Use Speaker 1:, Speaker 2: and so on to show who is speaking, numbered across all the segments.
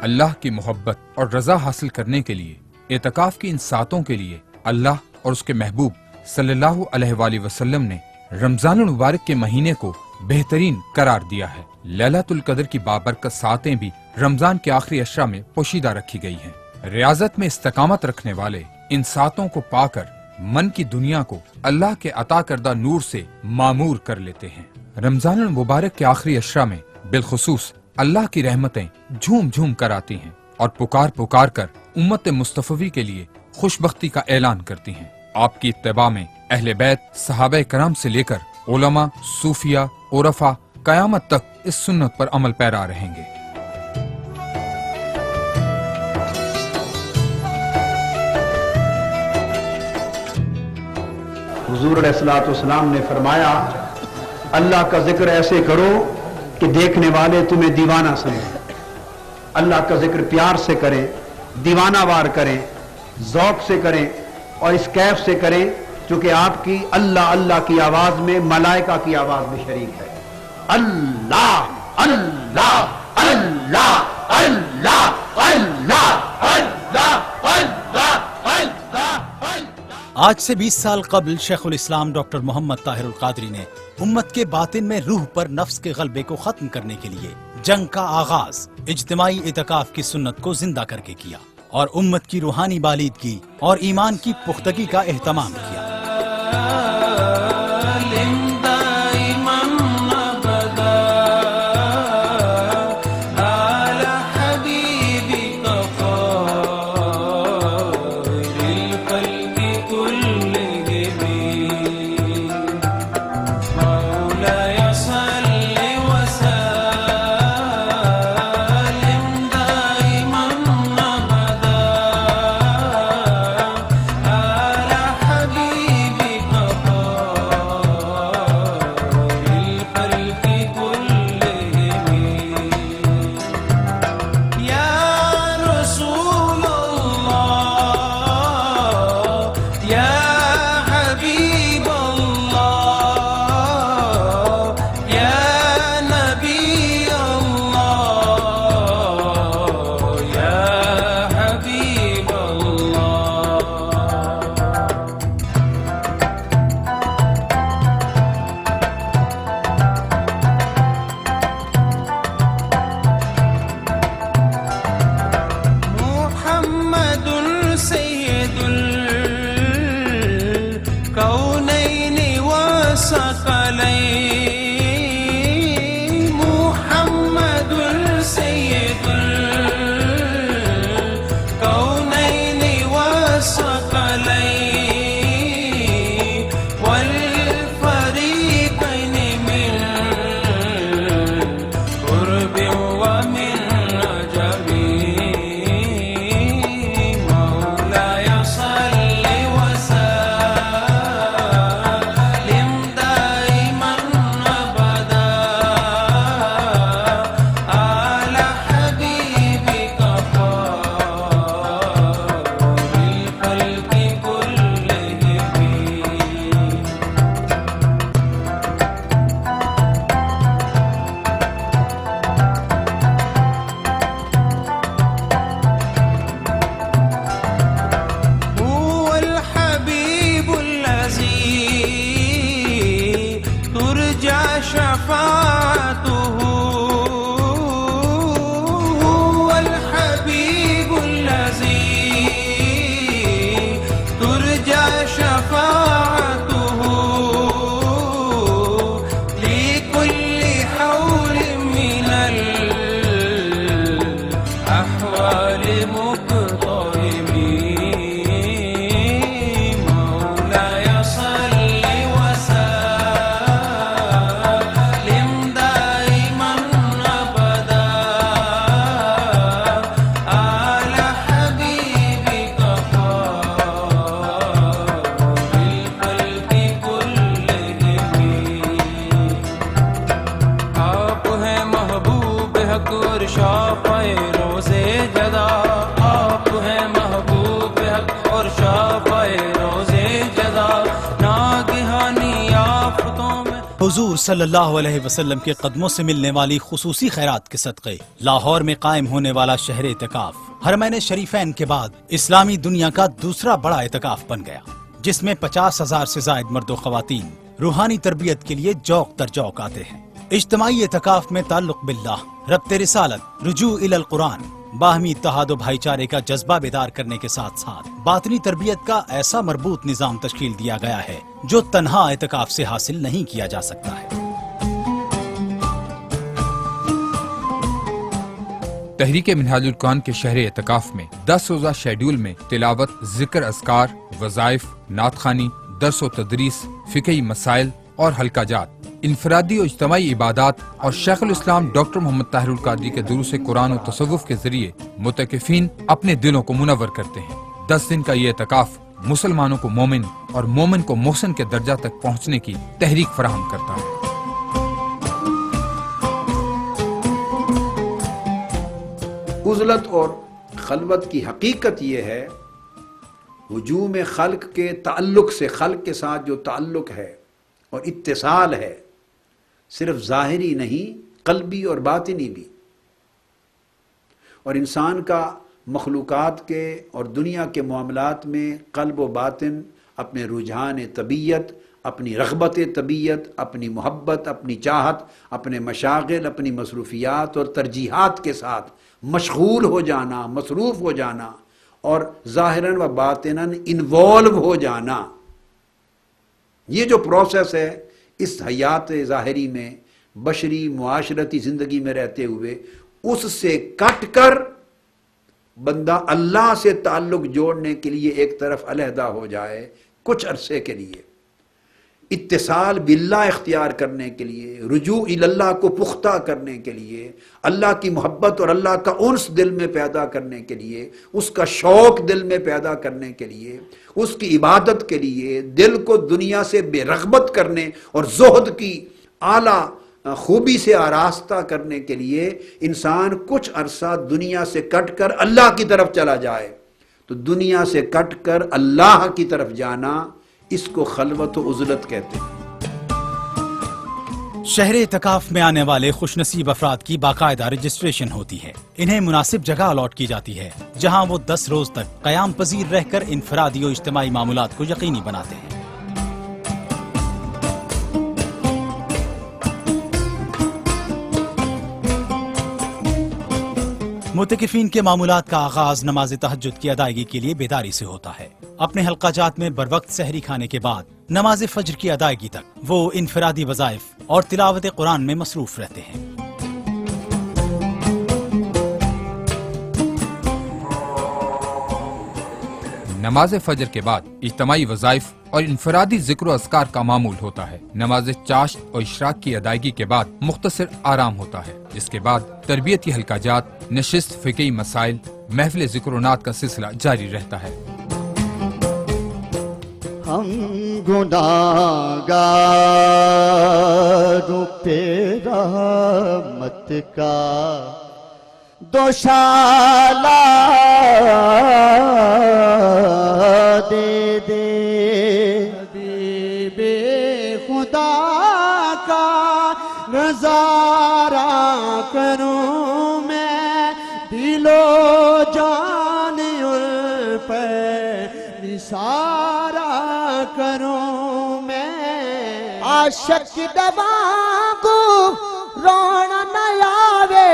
Speaker 1: اللہ کی محبت اور رضا حاصل کرنے کے لیے اعتکاف کی ان ساتوں کے لیے اللہ اور اس کے محبوب صلی اللہ علیہ وآلہ وسلم نے رمضان المبارک کے مہینے کو بہترین قرار دیا ہے۔ لیلۃ القدر کی بابرکت ساتیں بھی رمضان کے آخری عشرہ میں پوشیدہ رکھی گئی ہیں۔ ریاضت میں استقامت رکھنے والے ان ساتوں کو پا کر من کی دنیا کو اللہ کے عطا کردہ نور سے معمور کر لیتے ہیں۔ رمضان المبارک کے آخری عشرہ میں بالخصوص اللہ کی رحمتیں جھوم جھوم کر آتی ہیں اور پکار پکار کر امت مصطفی کے لیے خوشبختی کا اعلان کرتی ہیں۔ آپ کی اتباع میں اہل بیت، صحابہ کرام سے لے کر علماء، صوفیاء، عرفاء قیامت تک اس سنت پر عمل پیرا رہیں گے۔
Speaker 2: حضور علیہ الصلوۃ والسلام نے فرمایا اللہ کا ذکر ایسے کرو کہ دیکھنے والے تمہیں دیوانہ سمجھیں۔ اللہ کا ذکر پیار سے کریں، دیوانہ وار کریں، ذوق سے کریں اور اس کیف سے کریں چونکہ آپ کی اللہ اللہ کی آواز میں ملائکہ کی آواز بھی شریک ہے۔ اللہ اللہ اللہ اللہ اللہ اللہ
Speaker 3: آج سے 20 سال قبل شیخ الاسلام ڈاکٹر محمد طاہر القادری نے امت کے باطن میں روح پر نفس کے غلبے کو ختم کرنے کے لیے جنگ کا آغاز اجتماعی اعتکاف کی سنت کو زندہ کر کے کیا اور امت کی روحانی بالیدگی اور ایمان کی پختگی کا اہتمام کیا۔
Speaker 4: آپ ہیں محبوب حق اور شافع روزے جزا، ناگہانی آفتوں میں
Speaker 3: حضور صلی اللہ علیہ وسلم کے قدموں سے ملنے والی خصوصی خیرات کے صدقے لاہور میں قائم ہونے والا شہر اعتکاف حرمین شریفین کے بعد اسلامی دنیا کا دوسرا بڑا اعتکاف بن گیا، جس میں 50,000 سے زائد مرد و خواتین روحانی تربیت کے لیے جوق در جوق آتے ہیں۔ اجتماعی اعتکاف میں تعلق باللہ، ربط رسالت، رجوع الی القرآن، باہمی اتحاد و بھائی چارے کا جذبہ بیدار کرنے کے ساتھ ساتھ باطنی تربیت کا ایسا مربوط نظام تشکیل دیا گیا ہے جو تنہا اعتکاف سے حاصل نہیں کیا جا سکتا ہے۔
Speaker 1: تحریک منہاج القرآن کے شہر اعتکاف میں 10 روزہ شیڈول میں تلاوت، ذکر، اذکار، وظائف، نعت خوانی، درس و تدریس، فقہی مسائل اور حلقہ جات، انفرادی و اجتماعی عبادات اور شیخ الاسلام ڈاکٹر محمد طاہر القادری کے دروس قرآن و تصوف کے ذریعے معتکفین اپنے دلوں کو منور کرتے ہیں۔ 10 دن کا یہ اعتکاف مسلمانوں کو مومن اور مومن کو محسن کے درجہ تک پہنچنے کی تحریک فراہم کرتا ہے۔
Speaker 2: عزلت اور خلوت کی حقیقت یہ ہے، ہجوم خلق کے تعلق سے، خلق کے ساتھ جو تعلق ہے اور اتصال ہے، صرف ظاہری نہیں، قلبی اور باطنی بھی، اور انسان کا مخلوقات کے اور دنیا کے معاملات میں قلب و باطن اپنے رجحان طبیعت، اپنی رغبت طبیعت، اپنی محبت، اپنی چاہت، اپنے مشاغل، اپنی مصروفیات اور ترجیحات کے ساتھ مشغول ہو جانا، مصروف ہو جانا اور ظاہراً و باطناً انوالو ہو جانا، یہ جو پروسیس ہے اس حیات ظاہری میں، بشری معاشرتی زندگی میں رہتے ہوئے، اس سے کٹ کر بندہ اللہ سے تعلق جوڑنے کے لیے ایک طرف علیحدہ ہو جائے کچھ عرصے کے لیے، اتصال باللہ اختیار کرنے کے لیے، رجوع اللہ کو پختہ کرنے کے لیے، اللہ کی محبت اور اللہ کا انس دل میں پیدا کرنے کے لیے، اس کا شوق دل میں پیدا کرنے کے لیے، اس کی عبادت کے لیے، دل کو دنیا سے بے رغبت کرنے اور زہد کی اعلیٰ خوبی سے آراستہ کرنے کے لیے انسان کچھ عرصہ دنیا سے کٹ کر اللہ کی طرف چلا جائے، تو دنیا سے کٹ کر اللہ کی طرف جانا، اس کو خلوت و عزلت کہتے ہیں۔
Speaker 3: شہر اعتکاف میں آنے والے خوش نصیب افراد کی باقاعدہ رجسٹریشن ہوتی ہے، انہیں مناسب جگہ الاٹ کی جاتی ہے جہاں وہ 10 روز تک قیام پذیر رہ کر انفرادی و اجتماعی معاملات کو یقینی بناتے ہیں۔ معتکفین کے معمولات کا آغاز نماز تہجد کی ادائیگی کے لیے بیداری سے ہوتا ہے۔ اپنے حلقہ جات میں بروقت سحری کھانے کے بعد نماز فجر کی ادائیگی تک وہ انفرادی وظائف اور تلاوت قرآن میں مصروف رہتے ہیں۔
Speaker 1: نماز فجر کے بعد اجتماعی وظائف اور انفرادی ذکر و اذکار کا معمول ہوتا ہے۔ نماز چاشت اور اشراق کی ادائیگی کے بعد مختصر آرام ہوتا ہے، جس کے بعد تربیتی حلقہ جات، نشست، فقہی مسائل، محفل ذکر و نعت کا سلسلہ جاری رہتا ہے۔
Speaker 5: ہم گناہگاروں پہ رحمت کا دوشالہ دے دے، حبیب خدا کا نظارہ کروں میں، دل و جان ان پہ نثارہ کروں میں، عاشق دواں کو رونا نہ آوے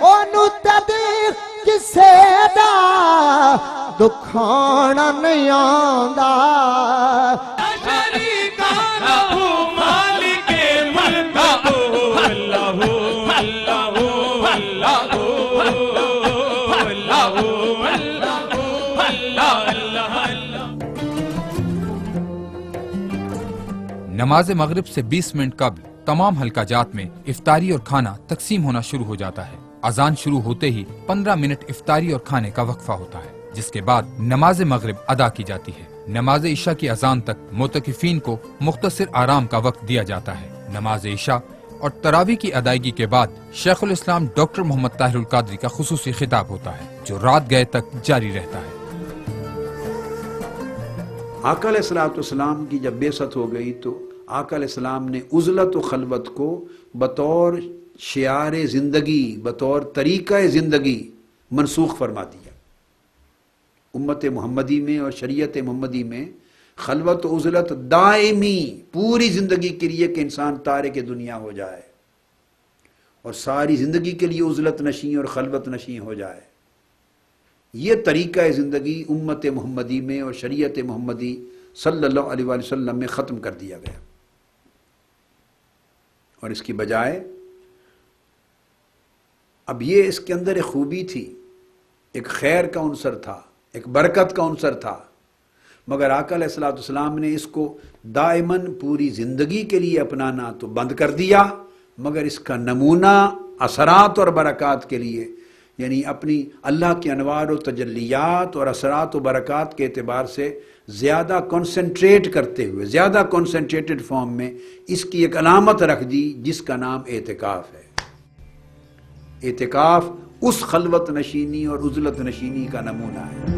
Speaker 5: اونوں تدیق کسے دا دکھانا نہیں آندا،
Speaker 1: نماز مغرب سے 20 منٹ قبل تمام حلقہ جات میں افطاری اور کھانا تقسیم ہونا شروع ہو جاتا ہے۔ اذان شروع ہوتے ہی 15 منٹ افطاری اور کھانے کا وقفہ ہوتا ہے، جس کے بعد نماز مغرب ادا کی جاتی ہے۔ نماز عشاء کی اذان تک معتکفین کو مختصر آرام کا وقت دیا جاتا ہے۔ نماز عشاء اور تراویح کی ادائیگی کے بعد شیخ الاسلام ڈاکٹر محمد طاہر القادری کا خصوصی خطاب ہوتا ہے، جو رات گئے تک جاری رہتا ہے۔
Speaker 2: آقا علیہ الصلوۃ والسلام کی جب بعثت ہو گئی تو آقا علیہ السلام نے عزلت و خلوت کو بطور شعار زندگی، بطور طریقہ زندگی منسوخ فرما دیا۔ امت محمدی میں اور شریعت محمدی میں خلوت و عزلت دائمی پوری زندگی کے لیے کہ انسان تارک دنیا ہو جائے اور ساری زندگی کے لیے عزلت نشیں اور خلوت نشیں ہو جائے، یہ طریقہ زندگی امت محمدی میں اور شریعت محمدی صلی اللہ علیہ وآلہ وسلم میں ختم کر دیا گیا، اور اس کی بجائے اب یہ اس کے اندر ایک خوبی تھی، ایک خیر کا عنصر تھا، ایک برکت کا عنصر تھا، مگر آقا علیہ السلام نے اس کو دائماً پوری زندگی کے لیے اپنانا تو بند کر دیا، مگر اس کا نمونہ اثرات اور برکات کے لیے، یعنی اپنی اللہ کے انوار و تجلیات اور اثرات و برکات کے اعتبار سے زیادہ کنسنٹریٹ کرتے ہوئے، زیادہ کنسنٹریٹڈ فارم میں اس کی ایک علامت رکھ دی جس کا نام اعتکاف ہے۔ اعتکاف اس خلوت نشینی اور عزلت نشینی کا نمونہ ہے۔